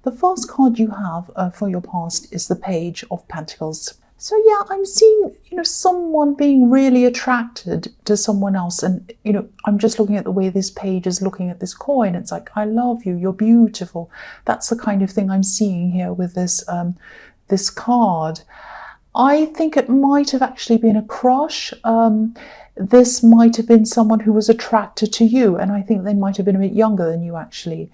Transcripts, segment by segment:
The first card you have for your past is the Page of Pentacles. So yeah, I'm seeing, someone being really attracted to someone else. And, I'm just looking at the way this page is looking at this coin. It's like, I love you, you're beautiful. That's the kind of thing I'm seeing here with this, this card. I think it might have actually been a crush. This might have been someone who was attracted to you, and I think they might have been a bit younger than you, actually.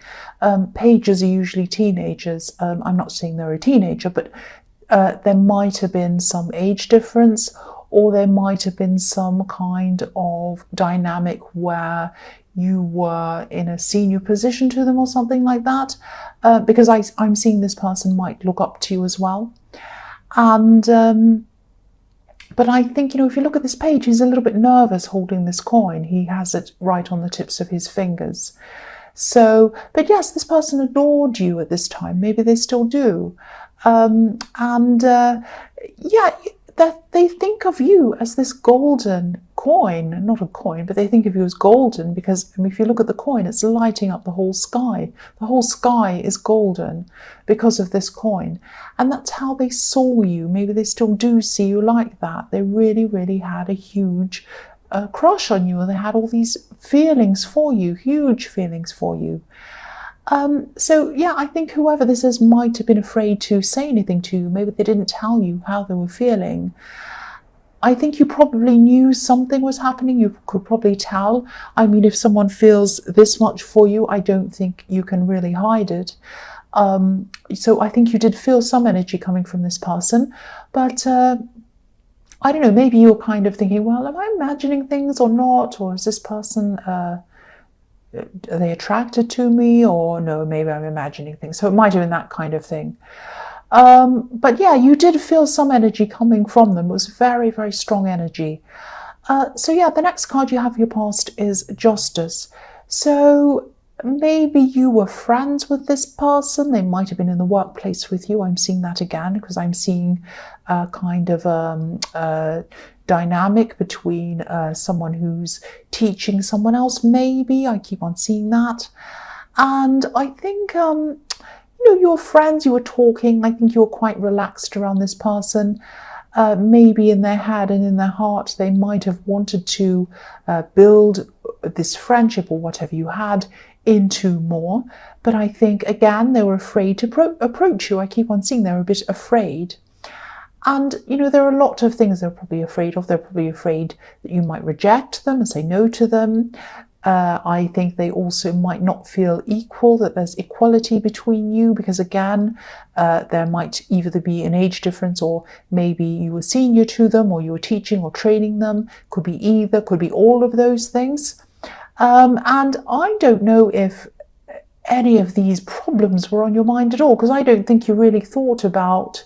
Pages are usually teenagers. I'm not saying they're a teenager, but there might have been some age difference, or there might have been some kind of dynamic where you were in a senior position to them or something like that, because I'm seeing this person might look up to you as well. And but I think, if you look at this page, he's a little bit nervous holding this coin. He has it right on the tips of his fingers. So, but yes, this person adored you at this time. Maybe they still do. Yeah, that they think of you as this golden coin, not a coin, but they think of you as golden because, if you look at the coin, it's lighting up the whole sky. The whole sky is golden because of this coin. And that's how they saw you. Maybe they still do see you like that. They really, really had a huge crush on you, and they had all these feelings for you, huge feelings for you. So yeah, I think whoever this is might have been afraid to say anything to you. Maybe they didn't tell you how they were feeling. I think you probably knew something was happening. You could probably tell. I mean, if someone feels this much for you, I don't think you can really hide it. So I think you did feel some energy coming from this person, but I don't know, maybe you were kind of thinking, well, am I imagining things or not? Or is this person, are they attracted to me? Or no, maybe I'm imagining things. So it might have been that kind of thing. But yeah, you did feel some energy coming from them. It was very, very strong energy. So yeah, the next card you have for your past is Justice. So maybe you were friends with this person. They might have been in the workplace with you. I'm seeing that again because I'm seeing a kind of dynamic between someone who's teaching someone else, maybe. I keep on seeing that. And I think, you were friends, you were talking. I think you were quite relaxed around this person. Maybe in their head and in their heart, they might have wanted to build this friendship or whatever you had into more. But I think, again, they were afraid to approach you. I keep on seeing they're a bit afraid. And, there are a lot of things they're probably afraid of. They're probably afraid that you might reject them and say no to them. I think they also might not feel equal, that there's equality between you, because again, there might either be an age difference, or maybe you were senior to them, or you were teaching or training them. Could be either, could be all of those things. And I don't know if any of these problems were on your mind at all, because I don't think you really thought about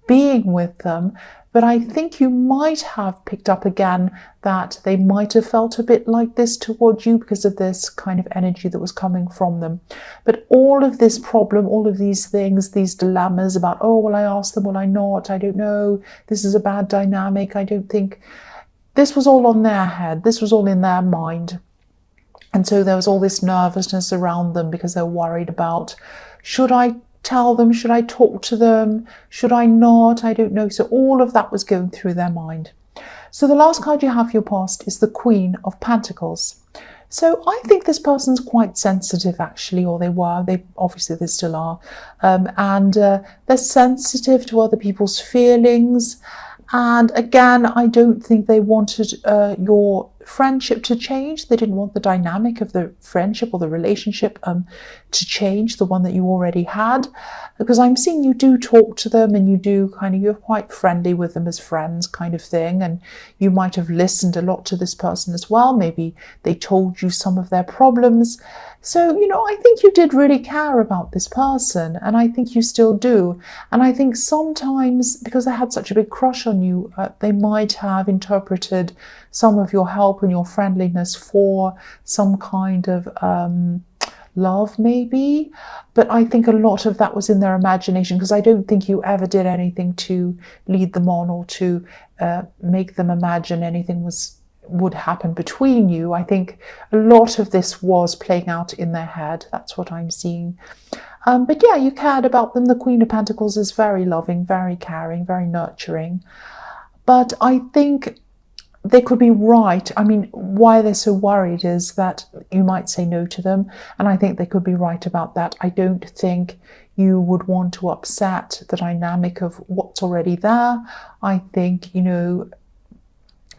being with them. But I think you might have picked up again that they might have felt a bit like this towards you because of this kind of energy that was coming from them. But all of this problem, all of these things, these dilemmas about, oh, will I ask them, will I not? I don't know. This is a bad dynamic. I don't think. This was all on their head. This was all in their mind. And so there was all this nervousness around them because they're worried about, should I tell them? Should I talk to them? Should I not? I don't know. So all of that was going through their mind. So the last card you have for your past is the Queen of Pentacles. So I think this person's quite sensitive, actually, or they were. They still are. And they're sensitive to other people's feelings. And again, I don't think they wanted your friendship to change. They didn't want the dynamic of the friendship or the relationship to change, the one that you already had, because I'm seeing you do talk to them and you're quite friendly with them as friends kind of thing, and you might have listened a lot to this person as well. Maybe they told you some of their problems. So, I think you did really care about this person, and I think you still do. And I think sometimes, because they had such a big crush on you, they might have interpreted some of your help and your friendliness for some kind of love, maybe. But I think a lot of that was in their imagination, because I don't think you ever did anything to lead them on or to make them imagine anything was would happen between you. I think a lot of this was playing out in their head. That's what I'm seeing. But yeah, you cared about them. The Queen of Pentacles is very loving, very caring, very nurturing. But I think they could be right. I mean, why they're so worried is that you might say no to them. And I think they could be right about that. I don't think you would want to upset the dynamic of what's already there. I think, you know,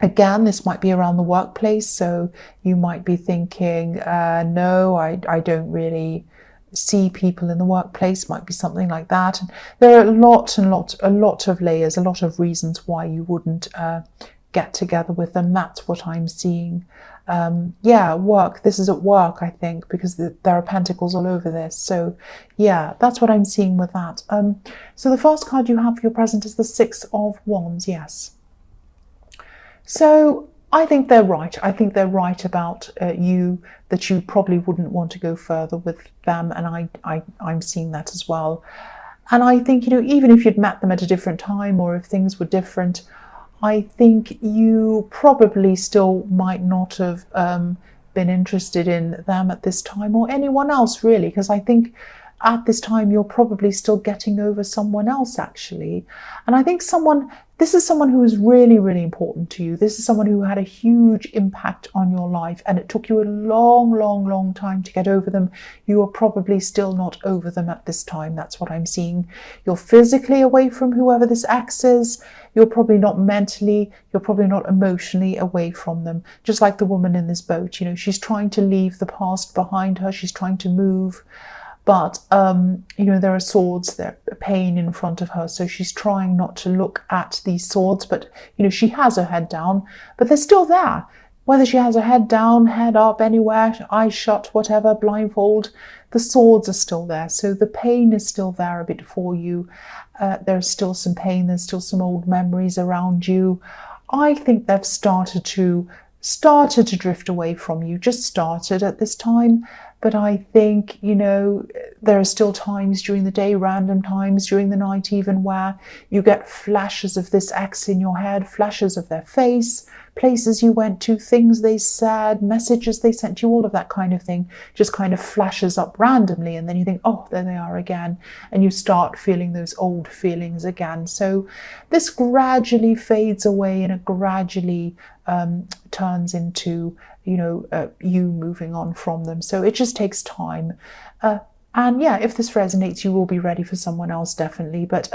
again, this might be around the workplace. So you might be thinking, no, I don't really see people in the workplace, might be something like that. And there are a lot of layers, a lot of reasons why you wouldn't get together with them. That's what I'm seeing. Yeah, work. This is at work, I think, because there are pentacles all over this. So yeah, that's what I'm seeing with that. So the first card you have for your present is the Six of Wands. Yes. So I think they're right. I think they're right about you, that you probably wouldn't want to go further with them. And I'm seeing that as well. And I think, you know, even if you'd met them at a different time or if things were different, I think you probably still might not have been interested in them at this time, or anyone else really, because I think at this time you're probably still getting over someone else actually. And I think this is someone who is really, really important to you. This is someone who had a huge impact on your life, and it took you a long, long, long time to get over them. You are probably still not over them at this time. That's what I'm seeing. You're physically away from whoever this ex is. You're probably not mentally, you're probably not emotionally away from them. Just like the woman in this boat, you know, she's trying to leave the past behind her. She's trying to move. But, you know, there are swords, there are pain in front of her. So she's trying not to look at these swords. But, you know, she has her head down, but they're still there. Whether she has her head down, head up, anywhere, eyes shut, whatever, blindfold, the swords are still there. So the pain is still there a bit for you. There's still some pain. There's still some old memories around you. I think they've started to drift away from you, just started at this time. But I think, you know, there are still times during the day, random times during the night even, where you get flashes of this ex in your head, flashes of their face, places you went to, things they said, messages they sent you, all of that kind of thing just kind of flashes up randomly. And then you think, oh, there they are again. And you start feeling those old feelings again. So this gradually fades away, and it gradually turns into, you know, you moving on from them. So it just takes time. And yeah, if this resonates, you will be ready for someone else, definitely. But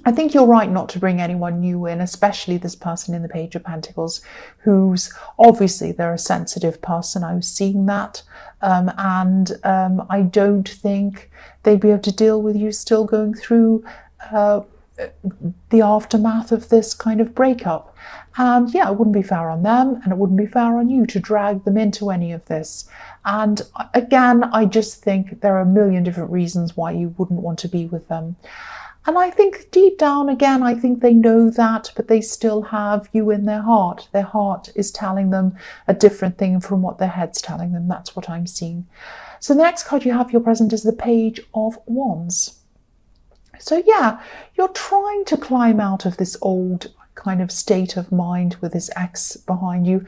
I think you're right not to bring anyone new in, especially this person in the Page of Pentacles, who's obviously, they're a sensitive person. I was seeing that. I don't think they'd be able to deal with you still going through the aftermath of this kind of breakup. And yeah, it wouldn't be fair on them, and it wouldn't be fair on you to drag them into any of this. And again, I just think there are a million different reasons why you wouldn't want to be with them. And I think deep down, again, I think they know that, but they still have you in their heart. Their heart is telling them a different thing from what their head's telling them. That's what I'm seeing. So the next card you have for your present is the Page of Wands. So yeah, you're trying to climb out of this old kind of state of mind with this ex behind you.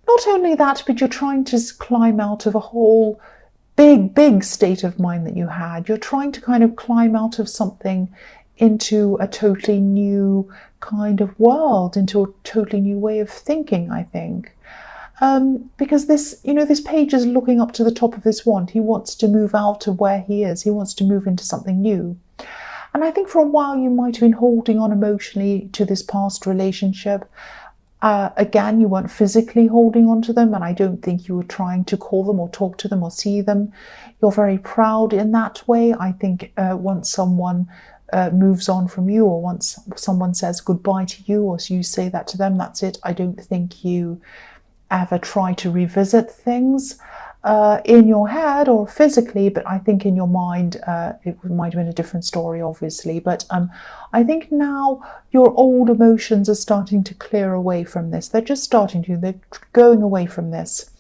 Not only that, but you're trying to climb out of a whole big state of mind that you had. You're trying to kind of climb out of something into a totally new kind of world, into a totally new way of thinking, I think. Because this, you know, this page is looking up to the top of this wand. He wants to move out of where he is. He wants to move into something new. And I think for a while you might have been holding on emotionally to this past relationship. Again, you weren't physically holding on to them, and I don't think you were trying to call them or talk to them or see them. You're very proud in that way. I think once someone moves on from you, or once someone says goodbye to you, or you say that to them, that's it. I don't think you ever try to revisit things in your head or physically, but I think in your mind it might have been a different story, obviously. But I think now your old emotions are starting to clear away from this. They're just starting to, they're going away from this.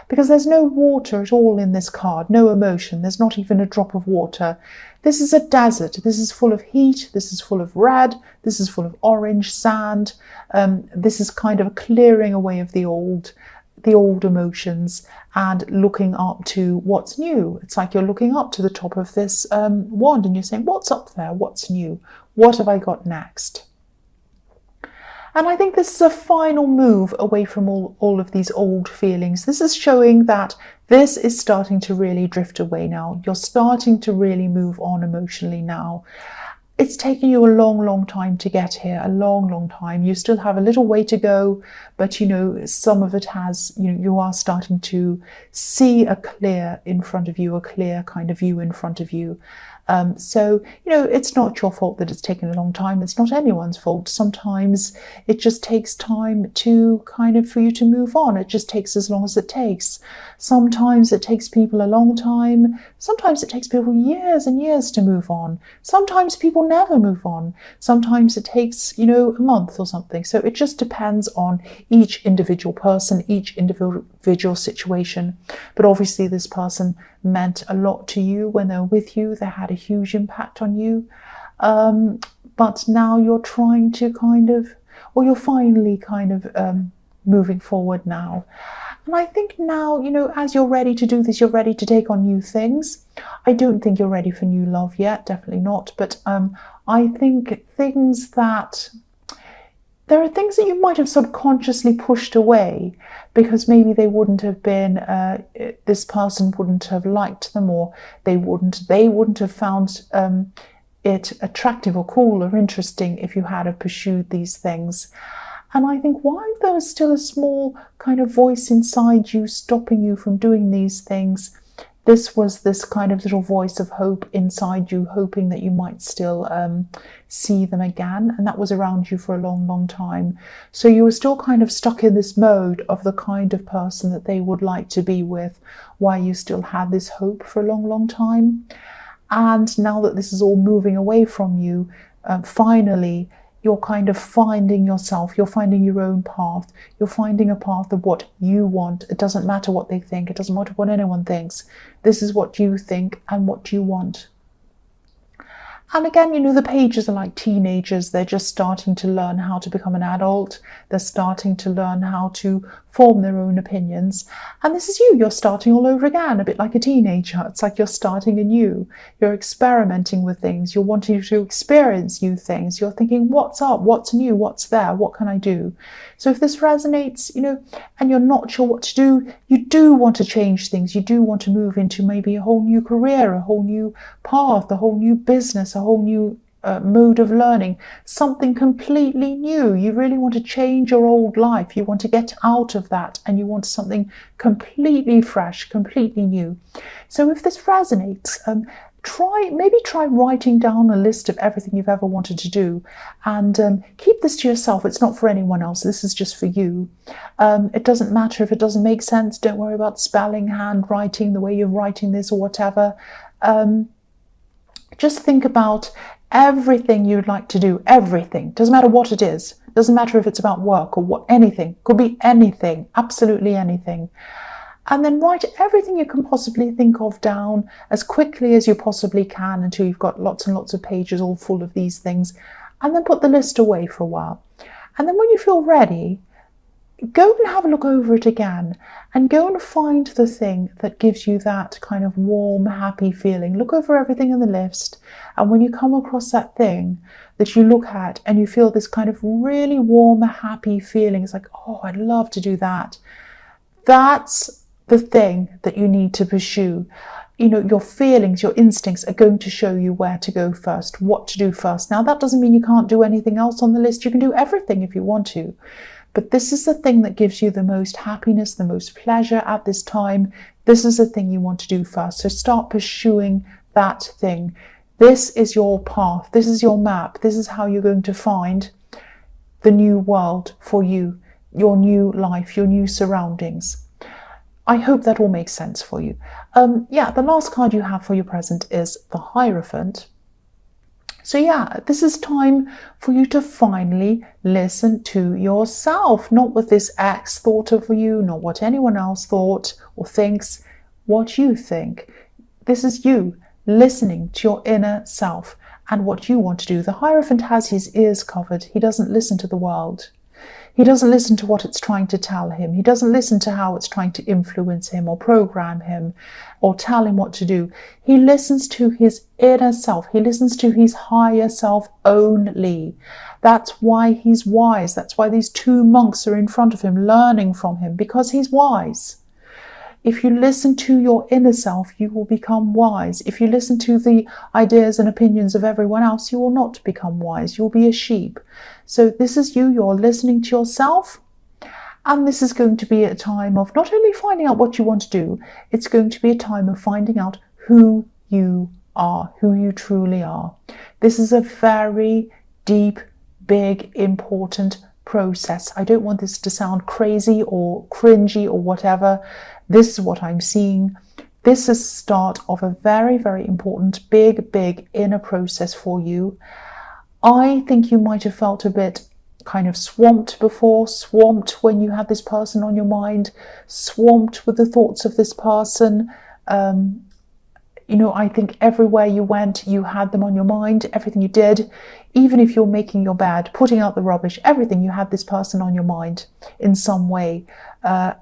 Because there's no water at all in this card, no emotion. There's not even a drop of water. This is a desert. This is full of heat. This is full of red. This is full of orange sand. This is kind of a clearing away of the old emotions and looking up to what's new. It's like you're looking up to the top of this wand and you're saying, what's up there? What's new? What have I got next? And I think this is a final move away from all of these old feelings. This is showing that this is starting to really drift away now. You're starting to really move on emotionally now. It's taken you a long, long time to get here, a long, long time. You still have a little way to go, but you know, some of it has, you know, you are starting to see a clear in front of you, a clear kind of view in front of you. So, you know, it's not your fault that it's taken a long time. It's not anyone's fault. Sometimes it just takes time to kind of for you to move on. It just takes as long as it takes. Sometimes it takes people a long time. Sometimes it takes people years and years to move on. Sometimes people never move on. Sometimes it takes, you know, a month or something. So it just depends on each individual person, each individual situation. But obviously this person meant a lot to you when they were with you. They had a huge impact on you. But now you're trying to kind of, or you're finally kind of moving forward now. And I think now, you know, as you're ready to do this, you're ready to take on new things. I don't think you're ready for new love yet, definitely not. But I think there are things that you might have subconsciously pushed away because maybe they wouldn't have been, this person wouldn't have liked them, or they wouldn't have found it attractive or cool or interesting if you had have pursued these things. And I think while there was still a small kind of voice inside you stopping you from doing these things, this was this kind of little voice of hope inside you, hoping that you might still see them again. And that was around you for a long, long time. So you were still kind of stuck in this mode of the kind of person that they would like to be with, while you still had this hope for a long, long time. And now that this is all moving away from you, finally, you're kind of finding yourself, you're finding your own path, you're finding a path of what you want. It doesn't matter what they think, it doesn't matter what anyone thinks. This is what you think and what you want. And again, you know, the pages are like teenagers. They're just starting to learn how to become an adult. They're starting to learn how to form their own opinions. And this is you. You're starting all over again, a bit like a teenager. It's like you're starting anew. You're experimenting with things. You're wanting to experience new things. You're thinking, what's up? What's new? What's there? What can I do? So if this resonates, you know, and you're not sure what to do, you do want to change things. You do want to move into maybe a whole new career, a whole new path, a whole new business, a whole new mode of learning, something completely new. You really want to change your old life. You want to get out of that and you want something completely fresh, completely new. So if this resonates, try writing down a list of everything you've ever wanted to do, and keep this to yourself. It's not for anyone else. This is just for you. It doesn't matter if it doesn't make sense. Don't worry about spelling, handwriting, the way you're writing this or whatever. Just think about everything you'd like to do. Everything. Doesn't matter what it is. Doesn't matter if it's about work or what. Anything. Could be anything. Absolutely anything. And then write everything you can possibly think of down as quickly as you possibly can until you've got lots and lots of pages all full of these things. And then put the list away for a while. And then when you feel ready, go and have a look over it again and go and find the thing that gives you that kind of warm, happy feeling. Look over everything in the list, and when you come across that thing that you look at and you feel this kind of really warm, happy feeling, it's like, oh, I'd love to do that. That's the thing that you need to pursue. You know, your feelings, your instincts are going to show you where to go first, what to do first. Now, that doesn't mean you can't do anything else on the list. You can do everything if you want to. But this is the thing that gives you the most happiness, the most pleasure at this time. This is the thing you want to do first. So start pursuing that thing. This is your path. This is your map. This is how you're going to find the new world for you, your new life, your new surroundings. I hope that all makes sense for you. The last card you have for your present is the Hierophant. So yeah, this is time for you to finally listen to yourself, not what this ex thought of you, not what anyone else thought or thinks, what you think. This is you. listening to your inner self and what you want to do. The Hierophant has his ears covered. He doesn't listen to the world. He doesn't listen to what it's trying to tell him. He doesn't listen to how it's trying to influence him or program him or tell him what to do. He listens to his inner self. He listens to his higher self only. That's why he's wise. That's why these two monks are in front of him, learning from him, because he's wise. If you listen to your inner self, you will become wise. If you listen to the ideas and opinions of everyone else, you will not become wise. You'll be a sheep. So this is you. You're listening to yourself. And this is going to be a time of not only finding out what you want to do, it's going to be a time of finding out who you are, who you truly are. This is a very deep, big, important process. I don't want this to sound crazy or cringy or whatever. This is what I'm seeing. This is the start of a very, very important, big inner process for you. I think you might have felt a bit kind of swamped before, swamped when you had this person on your mind, swamped with the thoughts of this person. I think everywhere you went, you had them on your mind, everything you did, even if you're making your bed, putting out the rubbish, everything, you had this person on your mind in some way,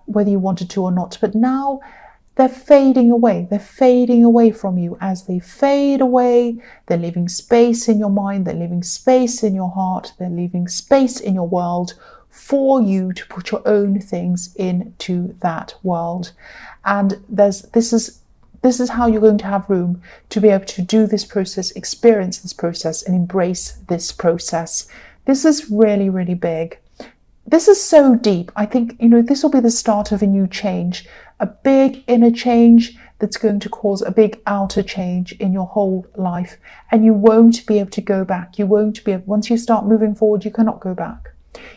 whether you wanted to or not. But now they're fading away. They're fading away from you. As they fade away, they're leaving space in your mind. They're leaving space in your heart. They're leaving space in your world for you to put your own things into that world. And this is how you're going to have room to be able to do this process, experience this process, and embrace this process. This is really, really big. This is so deep. I think, this will be the start of a new change, a big inner change that's going to cause a big outer change in your whole life. And you won't be able to go back. You won't be able, once you start moving forward, you cannot go back.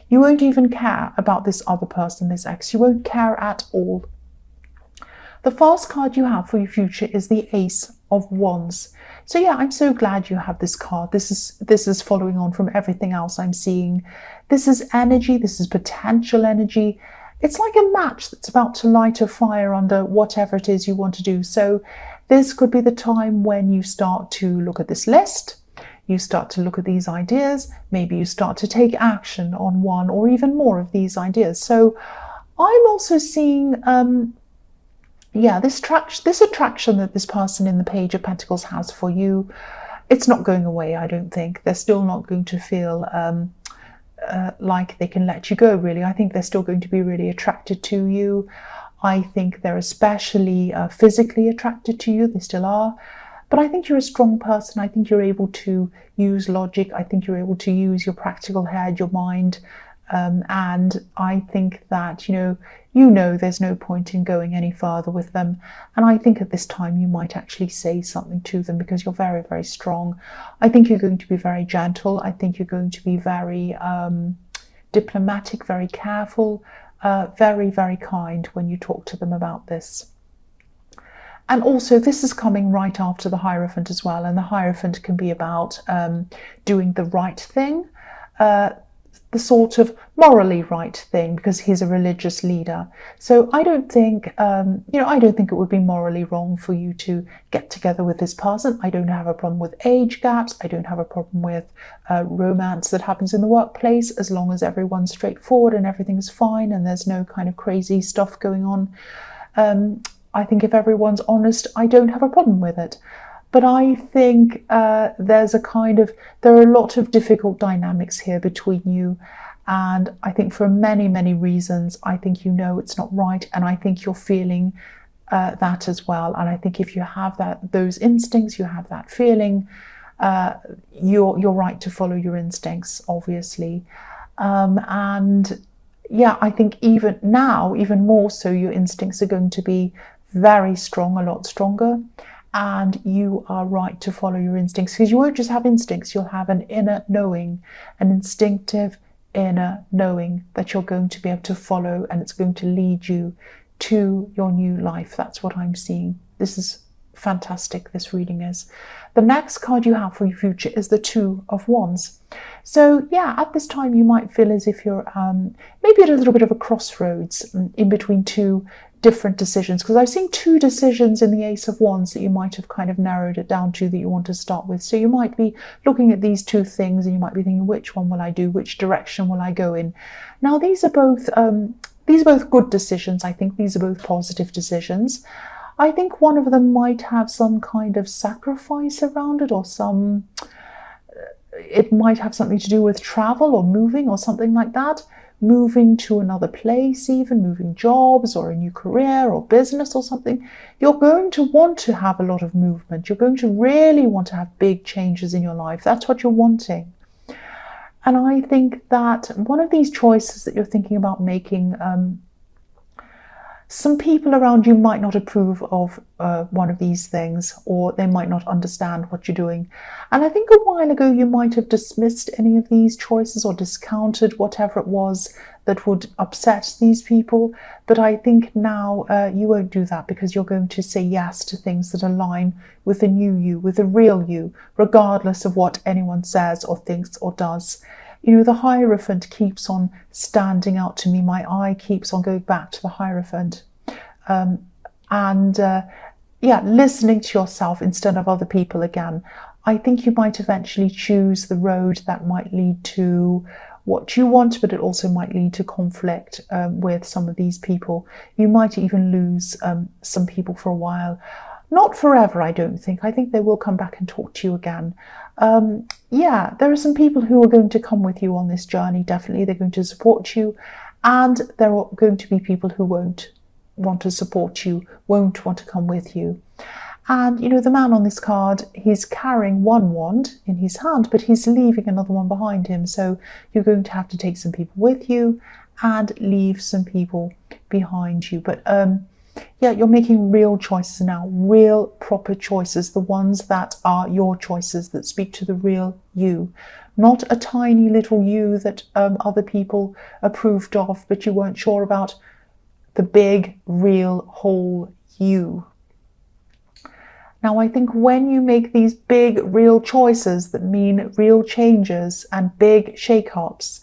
You won't even care about this other person, this ex. You won't care at all. The first card you have for your future is the Ace of Wands. So yeah, I'm so glad you have this card. This is following on from everything else I'm seeing. This is energy. This is potential energy. It's like a match that's about to light a fire under whatever it is you want to do. So this could be the time when you start to look at this list. You start to look at these ideas. Maybe you start to take action on one or even more of these ideas. So I'm also seeing this attraction that this person in the Page of Pentacles has for you, it's not going away, I don't think. They're still not going to feel like they can let you go, really. I think they're still going to be really attracted to you. I think they're especially physically attracted to you. They still are. But I think you're a strong person. I think you're able to use logic. I think you're able to use your practical head, your mind. And I think that, there's no point in going any further with them. And I think at this time you might actually say something to them because you're very, very strong. I think you're going to be very gentle. I think you're going to be very diplomatic, very careful, very, very kind when you talk to them about this. And also this is coming right after the Hierophant as well. And the Hierophant can be about doing the right thing, the sort of morally right thing, because he's a religious leader. So I don't think, I don't think it would be morally wrong for you to get together with this person. I don't have a problem with age gaps. I don't have a problem with romance that happens in the workplace, as long as everyone's straightforward and everything's fine and there's no kind of crazy stuff going on. I think if everyone's honest, I don't have a problem with it. But I think there are a lot of difficult dynamics here between you. And I think for many, many reasons, I think it's not right. And I think you're feeling that as well. And I think if you have those instincts, you have that feeling, you're right to follow your instincts, obviously. And yeah, I think even now, even more so, your instincts are going to be very strong, a lot stronger. And you are right to follow your instincts, because you won't just have instincts, you'll have an inner knowing, an instinctive inner knowing that you're going to be able to follow, and it's going to lead you to your new life. That's what I'm seeing. This is fantastic, this reading is. The next card you have for your future is the Two of Wands. So yeah, at this time you might feel as if you're maybe at a little bit of a crossroads in between two different decisions, because I've seen 2 decisions in the Ace of Wands that you might have kind of narrowed it down to that you want to start with. So you might be looking at these 2 things and you might be thinking, which one will I do? Which direction will I go in? Now, these are both good decisions. I think these are both positive decisions. I think one of them might have some kind of sacrifice around it, or it might have something to do with travel or moving or something like that. Moving to another place, even moving jobs or a new career or business or something. You're going to want to have a lot of movement. You're going to really want to have big changes in your life. That's what you're wanting. And I think that one of these choices that you're thinking about making, some people around you might not approve of one of these things, or they might not understand what you're doing. And I think a while ago you might have dismissed any of these choices or discounted whatever it was that would upset these people. But I think now you won't do that, because you're going to say yes to things that align with the new you, with the real you, regardless of what anyone says or thinks or does. You know, the Hierophant keeps on standing out to me. My eye keeps on going back to the Hierophant. Listening to yourself instead of other people again. I think you might eventually choose the road that might lead to what you want, but it also might lead to conflict with some of these people. You might even lose some people for a while. Not forever, I don't think. I think they will come back and talk to you again. There are some people who are going to come with you on this journey, definitely. They're going to support you. And there are going to be people who won't want to support you, won't want to come with you. And, you know, the man on this card, he's carrying one wand in his hand, but he's leaving another one behind him. So you're going to have to take some people with you and leave some people behind you. But you're making real choices now, real proper choices, the ones that are your choices, that speak to the real you. Not a tiny little you that other people approved of, but you weren't sure about. The big, real, whole you. Now, I think when you make these big, real choices that mean real changes and big shake-ups,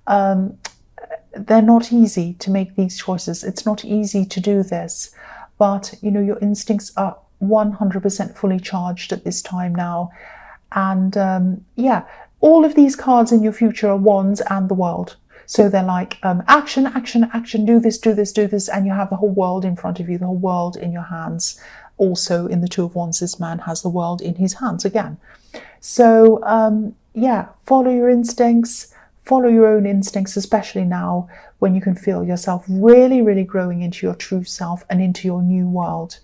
they're not easy to make these choices. It's not easy to do this, but, you know, your instincts are 100% fully charged at this time now. And all of these cards in your future are wands and the world. So they're like action, action, action, do this, do this, do this, and you have the whole world in front of you, the whole world in your hands. Also in the Two of Wands, this man has the world in his hands again. So follow your instincts, follow your own instincts, especially now when you can feel yourself really, really growing into your true self and into your new world.